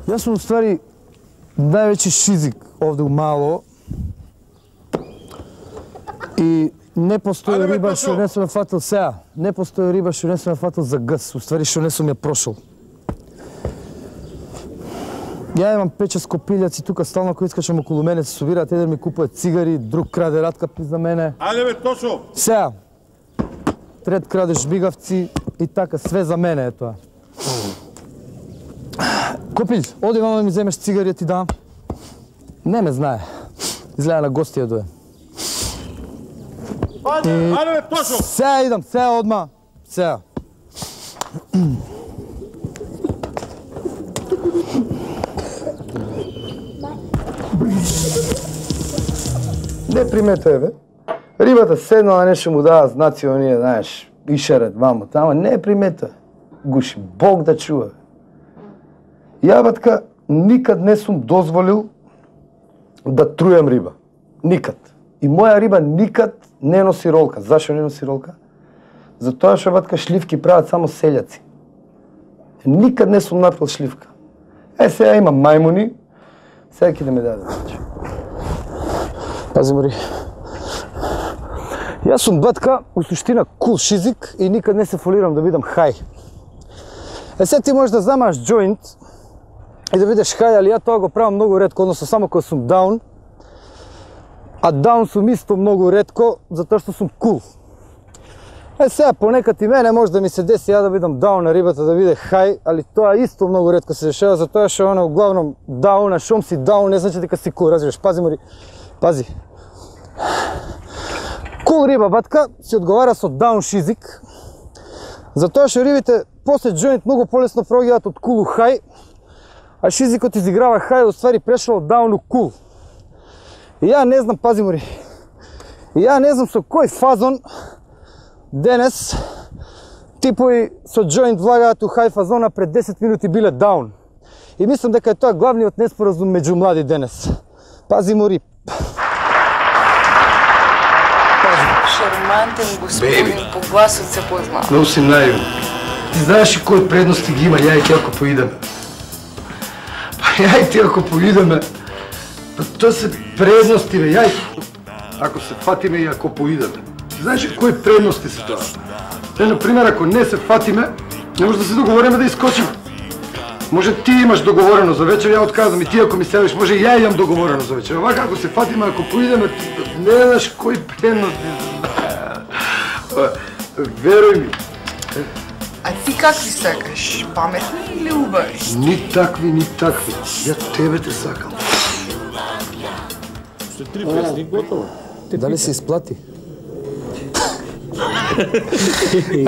Јас сум ствари највеќе шизик овде у мало и не постои риба што не сум ја фатил сега. Не постои риба што не сум ја фатил за гъс, уствари што не сум ја прошол. Ја имам 5-6 копилјаци тука стално кои искачам околу мене, се собираат, еден ми купува цигари, друг краде раткапи за мене. Ајде бе, Тошо! Сега, трет краде жбигавци и така, све за мене е тоа. Копил, оди мамо да ми земеш цигари, ти дам. Не ме знае. Изгледа на гости ја дое. Ајде бе, Тошо! Сега идам, сега одма. Сега. Не примета е, бе. Рибата седнала, нешто му дава знаци, оние, знаеш, ишарат вамо, тама, не примета. Гуши, Бог да чува. Ја, батка, никад не сум дозволил да трујам риба. Никад. И моја риба никад не носи ролка. Зашо не носи ролка? Затоа што, батка, шливки прават само селјаци. Никад не сум напил шливка. Сега има мајмуни, сега ќе да ме даде. Пази, Мари. Јас сум, батка, у суштина кул шизик и никад не се фолирам да бидам хај. Сега ти можеш да замаш джоинт и да бидеш хај, али ја тоа го правам многу ретко, односно само кога сум даун. А даун сум исто многу ретко, затоа што сум кул. Сега понекад и мене може да ми се деси ја да бидам даун на рибата, да биде хај, али тоа исто многу ретко се дешава, затоа што она углавном даун, а шом си даун, не значи дека си кул, разбираш. Пази, Мари. Пази. Кул риба, батка, си одговара со даун шизик, затоа што рибите после джоинт многу полесно проѓаат од кул у хај, а шизикот изиграва хај, уствари прешол од даун у кул. И ја не знам, пази, Мари, и ја не знам со кој фазон денес типови со джоинт влагаат у хај фазона пред 10 минути биле даун. И мислам дека е тоа главниот неспоразум меѓу млади денес. Пази, Мари. Шармантен господин, по гласот се познава. Много си наивен. Ти знаеш ли кои предности ги има ја и ти ако поидеме? Па ја и ти ако поидеме, па тоа се предности, бе, ја и ако се фатиме и ако поидеме. Ти знаеш ли кои предности се тоа? Например, ако не се фатиме, не може да се договориме да искочиме. Може ти имаш договорено за вечер, ја отказвам и ти ако ми седеш, може и ја имам договорено за вечер. Овака ако се фатиме, ако поидеме, не знаеш кои предности се. Веруј ми. А ти какви сакаш? Паметни или убави? Ни такви, ни такви. Ја тебе те сакам. Ще 3 песни, готово. Дали се изплати?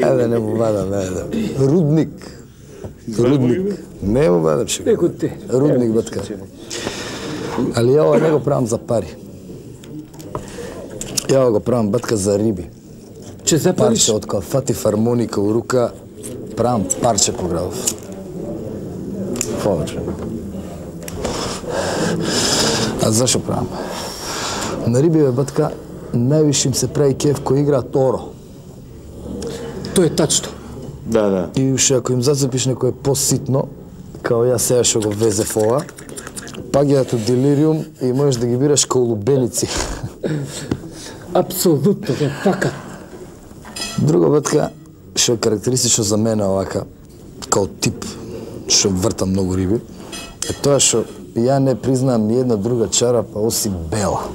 Ајде, не му вадам, ајде. Рудник. Рудник. Не му вадам, ще го. Рудник, батка. Али ја ова не го правам за пари. Ја го правам, батка, за риби. Че запалиш? Парче, од кога фати хармоника у рука, правам парче по градов. Повече. А зашо правам? На риби, бе, батка, највише им се прави кеф кој играат оро. Тоа е тачно. Да. И уште ако им зацепиш некој поситно, као ја сега што го везев ова, паѓаат у делириум и можеш да ги бираш као лубеници. Апсолутно, бе, така. Друго, батка, што е карактеристично за мене овака, као тип, што вртам многу риби, е тоа што ја не признам ни една друга чарапа осим бела.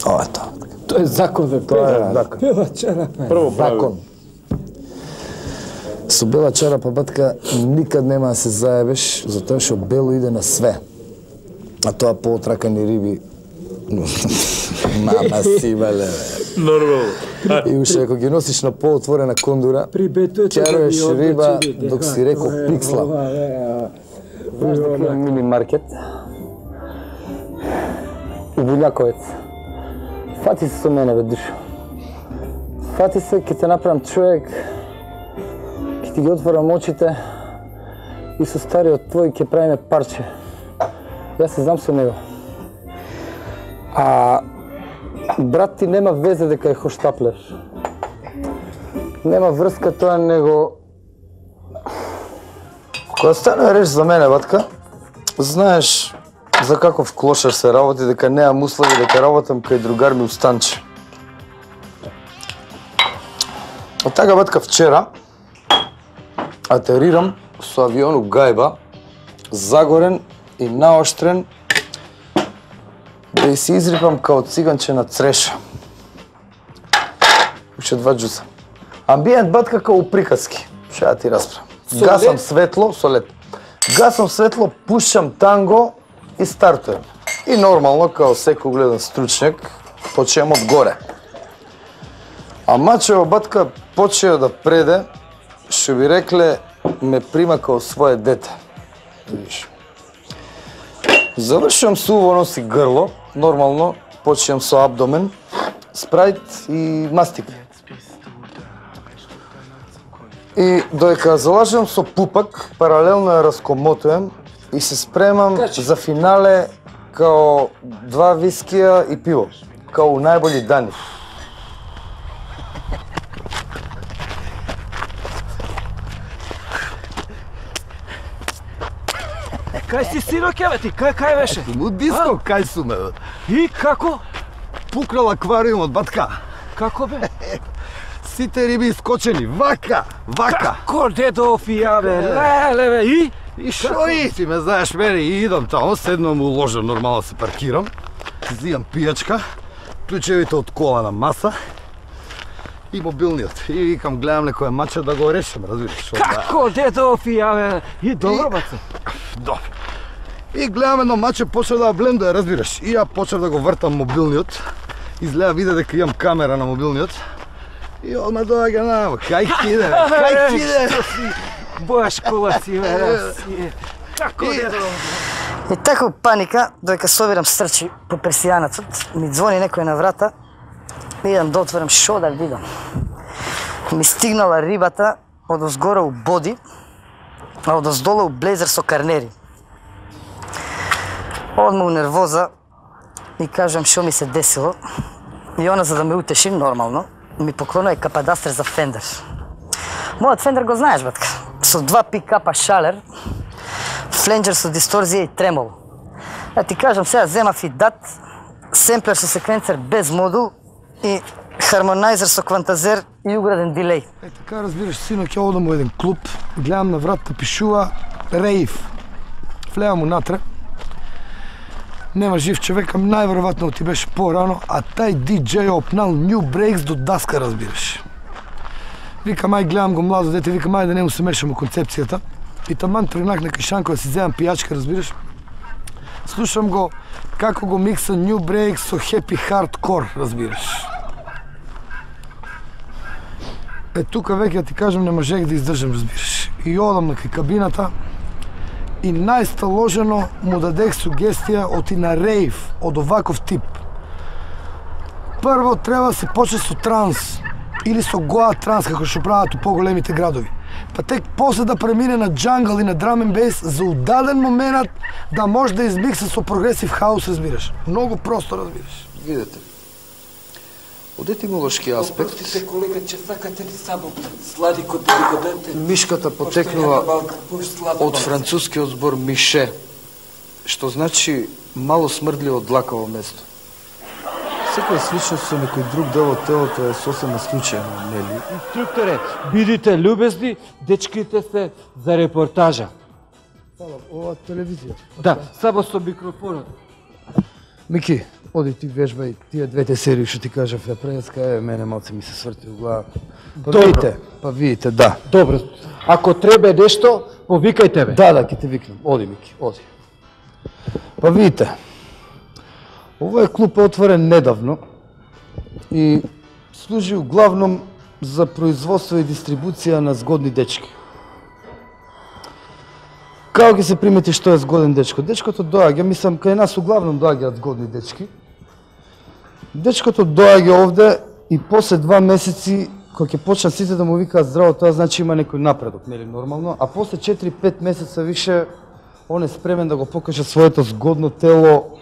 Ова е тоа. Тоа е закон, бе, Тоа е закон. Бела чарапа. Прво Закон. Со бела чарапа, батка, никад нема да се заебеш, затоа што бело иде на све. А тоа поотракани риби... Мама си, бале, бе. Нормално. И уште ако ги носиш на поотворена кондура, ќаруваш риба док си рекол пиксла. Мини маркет. У Булјаковец. Фати се со мене, бе, душо. Фати се, ќе те направам човек, ќе ти ги отворам очите и со стариот твој ќе правиме парче. Јас се знам со него. А брат ти нема везе дека е хоштаплер. Нема врска тоа, него... Кога стана реч за мене, батка, Знаеш за каков клошар се работи, дека неам услови, дека работам кај другар ми Устанче. Од така батка вчера атерирам со авион у Гајба, загорен и наоштрен, да и се изрипам као циганче на цреша. Уште 2 джуса. Амбиент батка као у приказки. Ше да ти расправам. Гасам светло, со лед. Гасам светло, пушам танго и стартуем. И нормално, као секој гледан стручњак, почнем од горе. А мачево батка почео да преде, што би рекле, ме прима као своje дете. Видиш. Завршувам со уво носи грло, нормално, почнем со абдомен, спрајт и мастика. И додека залажам со пупак, паралелно ја раскомотуjem и се спремам за финале као 2 вискија и пиво, као у најболи дани. Кај си синок, бе ти? Кај беше? Ну диско, кај су ме, бе. И како? Пукнал аквариумот, батка. Како бе? Сите риби искочени, вака. Како дедо фија, бе? Леле, бе, и? И шо и? Ти ме знаеш мене и идам тамо, седнам у ложа, нормално се паркирам. Зијам пијачка, клучевите од кола на маса и мобилниот. И викам, гледам некој мача да го решам, разбираш. Како дедо фија, бе? И добро, баце. Добро. И гледам едно маче, почна да блендува, разбираш. И ја почнав да го вртам мобилниот. Изгледа виде дека имам камера на мобилниот. И одма доаѓа намо, кај ти иде, кај ти иде? Бошкова си, бе, си. Како дедо? И така паника, додека собирам стрчи по персијанецот, ми звони некој на врата, идам да отворам, шо да видам. Ми стигнала рибата од озгора у боди, а од оздола у блезер со карнери. Одма у нервоза и кажам шо ми се десило. И она, за да ме утеши нормално, ми поклонува кападастер за фендер. Мојот фендер го знаеш, батка. Со 2 пикапа шалер, фленџер со дисторзија и тремоло. Да ти кажам, сега земав и дат, семплер со секвенцер без модул и хармонайзер со квантазер и уграден дилеј. Е, така разбираш, синок, ја одам у еден клуб, гледам на вратата пишува рейв. Влеам унатре. Нема жив човек, ам најверојатно ти беше порано, а тај диџеј опнал New Breaks до даска, разбираш. Викам, ај гледам го младо дете, викам, ај да не му се мешам у концепцијата. И таман тргнах на Кишанко да си земам пијачка, разбираш. Слушам го како го микса New Breaks со Happy Hardcore, разбираш. Е, тука веќе ти кажам, не можех да издржам, разбираш. И одам на кај кабината и најсталожено му дадех сугестија оти на рейв од оваков тип. Прво треба да се почне со транс или со гоа транс, како што прават у поголемите градови. Па тек после да премине на джангл и на драм н бейс за удаден момент да може да измикса со прогресив хаус, разбираш. Многу просто, разбираш. Видете. Од етимолошки аспект, Простите, колега, че сакате ли само сладико да ви го дадете? мишката потекнува од францускиот збор мише, што значи мало смрдливо длакаво место. Секоја сличност со некој друг дел од телото е сосема случајно, нели? Инструкторе, бидите љубезни, дечките се за репортажа. Ова телевизија. Да, само со микрофонот. Мики, оди ти вежбај тие двете серии што ти кажав ја преска, мене малце ми се сврти у глава. Па видите, да. Добро, ако треба нешто, повикајте ме. Да, ќе те викнам. Оди, Мики, оди. Па видите, овој клуб е отворен недавно и служи углавном за производство и дистрибуција на згодни дечки. Како ќе се примети што е згоден дечко? Дечкото доаѓа, мислам, кај нас углавном доаѓаат згодни дечки. Дечкото доаѓа овде и после 2 месеци, кога ќе почнат сите да му викаат здраво, тоа значи има некој напредок, нели нормално, а после 4-5 месеца више он е спремен да го покаже своето згодно тело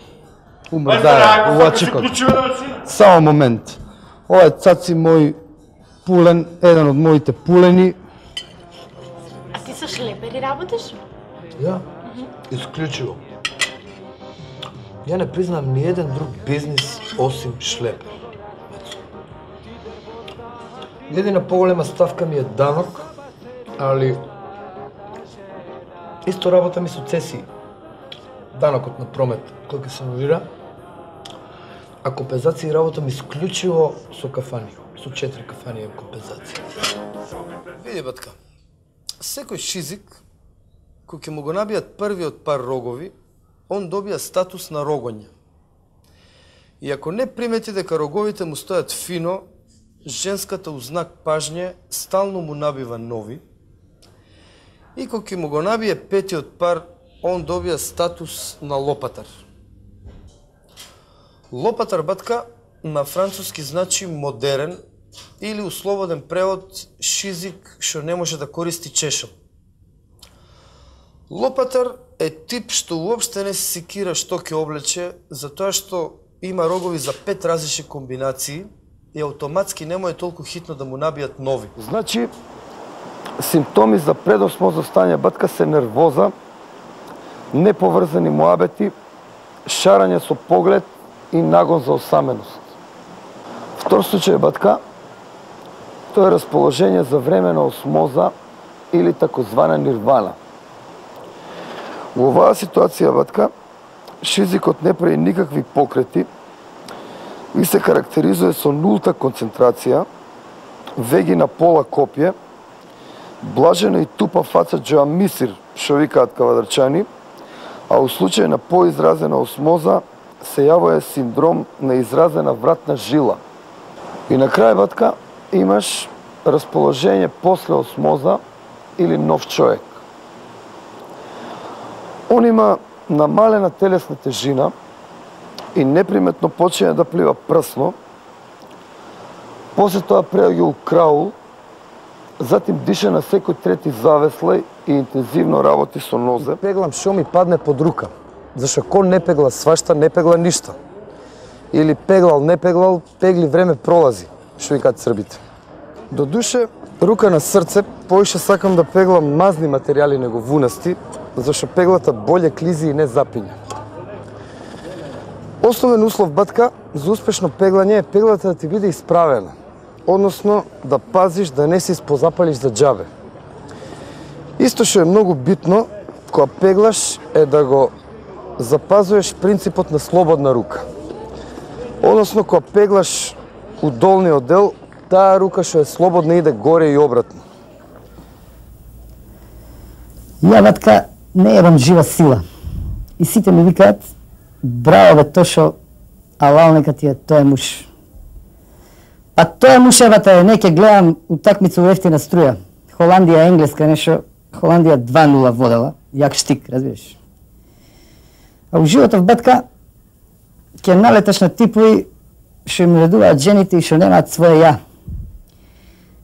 умрдаја, увачикот. Само момент. Ова е цаци мој пулен, еден од моите пулени. А ти со шлепери работиш? Ја? Исклучиво. Ја не признам ни еден друг бизнис осим шлепер. Едина поголема ставка ми е данок, али исто работа ми со цесии. Данокот на промет кој ќе се анулира, а компензација работам исклучиво со кафани. Со 4 кафани е компензација. Види, батка, секој шизик кој ќе му го набијат првиот пар рогови, он добија статус на рогоње. И ако не примети дека роговите му стојат фино, женската узнак пажње стално му набива нови. И кога ќе му го набие петиот пар, он добија статус на лопатар. Лопатар, батка, на француски значи модерен или услободен превод шизик што не може да користи чешел. Лопатар е тип што уопште не се секира што ќе облече, затоа што има рогови за 5 различни комбинации и автоматски не му е толку хитно да му набијат нови. Значи, симптоми за предосмозно стање, батка, се нервоза, неповрзани муабети, шарање со поглед и нагон за осаменост. Втор случај, батка, тоа е расположение за време на осмоза или такозвана нирвана. Во оваа ситуација, батка, шизикот не прави никакви покрети и се карактеризуе со нулта концентрација, веги на пола копје, блажена и тупа фаца джоа мисир, што викаат кавадарчани, а у случај на поизразена осмоза се јавува синдром на изразена вратна жила. И на крај, батка, имаш расположение после осмоза или нов човек. Он има намалена телесна тежина и неприметно почине да плива прсно, после тоа преоѓа у краул, затим дише на секој трети завеслај и интензивно работи со нозе. Пеглам што ми падне под рука, зашто кон не пегла свашта, не пегла ништа. Или пеглал, не пеглал, пегли време пролази, што викаат србите. До душе, рука на срце, поише сакам да пеглам мазни материјали него вунасти, зашто пеглата боле клизи и не запиња. Основен услов, батка, за успешно пеглање е пеглата да ти биде исправена, односно да пазиш да не се испозапалиш за џабе. Исто што е многу битно, кога пеглаш, е да го запазуеш принципот на слободна рука. Односно, кога пеглаш у долниот дел, таа рука што е слободна иде горе и обратно. Ја, батка, не едам жива сила. И сите ми викаат, браво бе Тошо, алал нека ти е, тој е муж. А тој е муж, бате, не ќе гледам утакмица у ефтина струја. Холандија, Енглеска, нешто, Холандија 2-0 водела, јак штик, разбираш. А у животов, батка, ќе налеташ на типови што им редуваат жените и што немаат своје ја.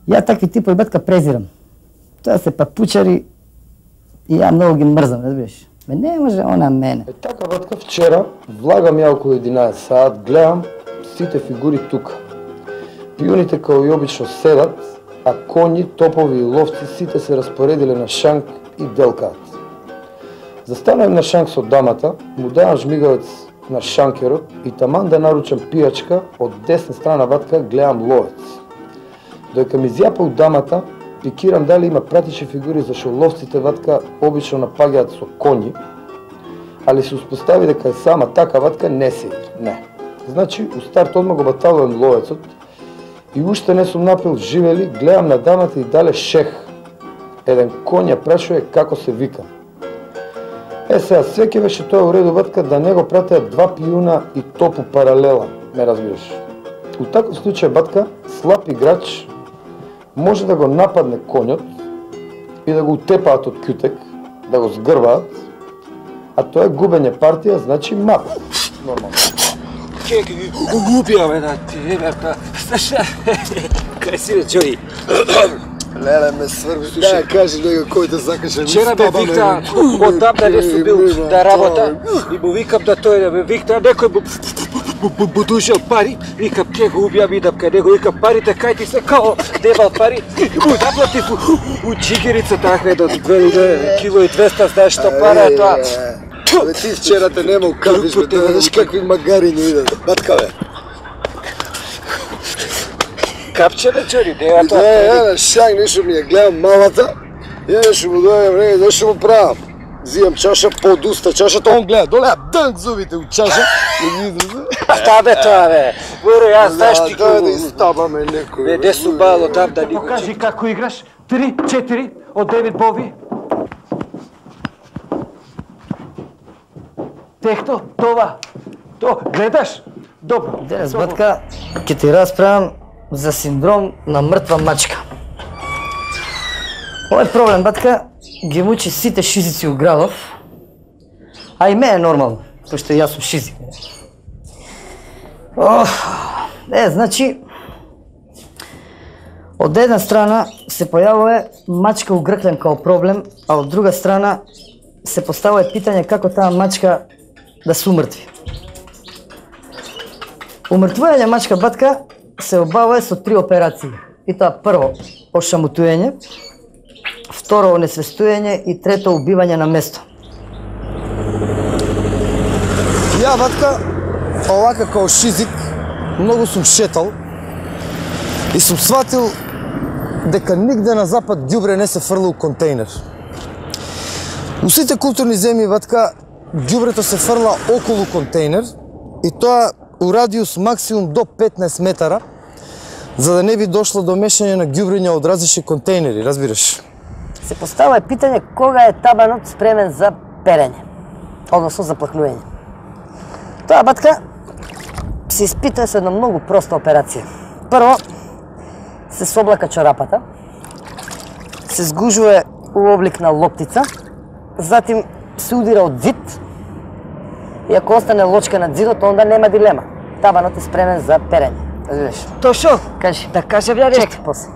Ја такви типови, батка, презирам. Тоа се папучари и ја многу ги мрзам, разбираш. Ме не може она мене. Е така, батка, вчера влагам ја околу 11 саат, гледам сите фигури тука. Пионите као и обично седат, а коњи, топови и ловци сите се распоредиле на шанк и делкаат. Застанувам на шанк со дамата, му давам жмигавец на шанкерот и таман да наручам пијачка, од десна страна, батка, гледам ловец. Доека ми зјапа у дамата, пикирам дали има пратичи фигури, зашто ловците, батка, обично напаѓаат со коњи, али се успостави дека е сама така, батка, не се не. Значи, у старт одма го баталувам ловецот и уште не сум напил живели, гледам на дамата и дале шех. Еден коњ ја прашува како се вика. Сега, све ќе беше тоа у реду, батка, да не го пратеат 2 пијуна и топу паралела, ме разбираш. У таков случај, батка, слаб играч може да го нападне коњот и да го утепаат од кјутек, да го згрбаат, а тоа е губење партија, значи мат. Нормално. Ке ги губија, бе, да ти, бе, слушай, кај си, бе, Джои? Леле, ме сврби, да кажи него кој да закаже. Вчера ме викна, од там да не су бил да работа, и му викам да тој да ме викна, некој му Будушел пари, вика, ке го убијам, идам кај него, вика, парите кај ти се, као, дебал пари, наплатив у чигирица такве до 2 кило и 200, знаеш што пара е тоа. Бе, ти вчера те нема укапиш, бе, да видиш какви магари не идат. Батка, бе. Капче не чури, деја тоа. Да, шак нешто ми ја гледам малата, ја нешто му дојам, не, нешто му правам. Зијам чаша, подуста чашата, он гледа, долеа дънк зубите у чаша, и ги излезе. Шта бе тоа, бе? Боро, јас знаеш ти Да, да изтабаме некој. Бе, де су бало там да ни го Покажи како играш. 3-4 од Девид Бови. Техто, това. То, гледаш? Добро. Денес, батка, ќе ти расправам за синдром на мртва мачка. Овој проблем, батка, ги мучи сите шизици у градов, а и мене е нормално, пошто јас сум шизик. Значи, од една страна се појавува мачка угрклен као проблем, а од друга страна се поставува питање како таа мачка да се умртви. Умртвување мачка, батка, се обавува со 3 операции. И тоа прво, ошамутување, второ, онесвестување и трето, убивање на место. Ја, батка, овака као шизик, многу сум шетал и сум сватил дека нигде на запад ѓубре не се фрла у контейнер. У сите културни земји, батка, ѓубрето се фрла околу контейнер и тоа у радиус максимум до 15 метара, за да не би дошло до мешање на ѓубрења од различни контейнери, разбираш? Се поставува питање кога е табанот спремен за перење, односно за плакнување. Тоа, батка, се испитува со една многу проста операција. Прво, се соблака чорапата, се сгужува у облик на лоптица, затим се удира од зид и ако остане лочка над зидот, онда нема дилема. Табанот е спремен за перење. Разбираш? Тошо, Кажи. да кажем ја нешто. Чекай после.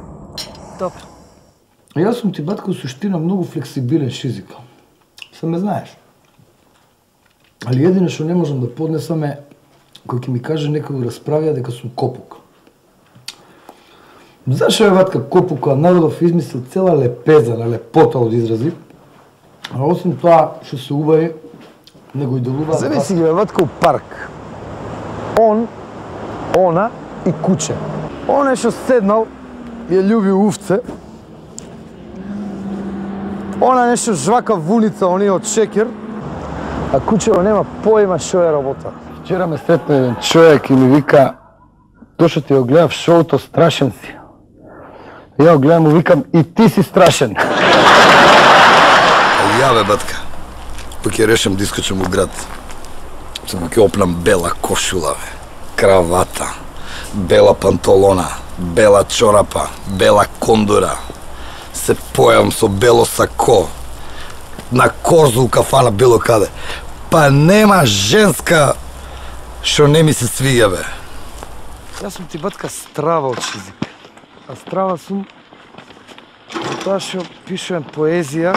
Добро. Јас сум ти, батка, у суштина многу флексибилен шизик. Се ме знаеш. Али едино што не можам да поднесам е кој ќе ми каже некој го расправија дека сум копук. Зашо е, батка, копука? Народов измислил цела лепеза на лепота од изрази. А осим тоа што се убави, не го идолуваат. Земи си ги, бе, батка, у парк. Он, она и куче. Он е што седнал и ја љуби увце. Она нешто жвака вуница, оние од шекер, а кучево нема поима што е работа. Вчера ме сретна еден човек и ми вика: "Тошо ти го гледав шоуто, страшен си." Ја го гледам и викам: "И ти си страшен." Ја, бе, батка, пак ќе решам да искочам у град. Само ќе опнам бела кошула, бе, кравата, бела панталона, бела чорапа, бела кондура. Се појавам со бело сако, на корзу у кафана било каде. Па нема женска што не ми се свиѓа, бе. Јас сум ти, батка, страва од шизик. А страва сум за тоа што пишувам поезија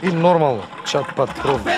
и нормално, чат пат пробам.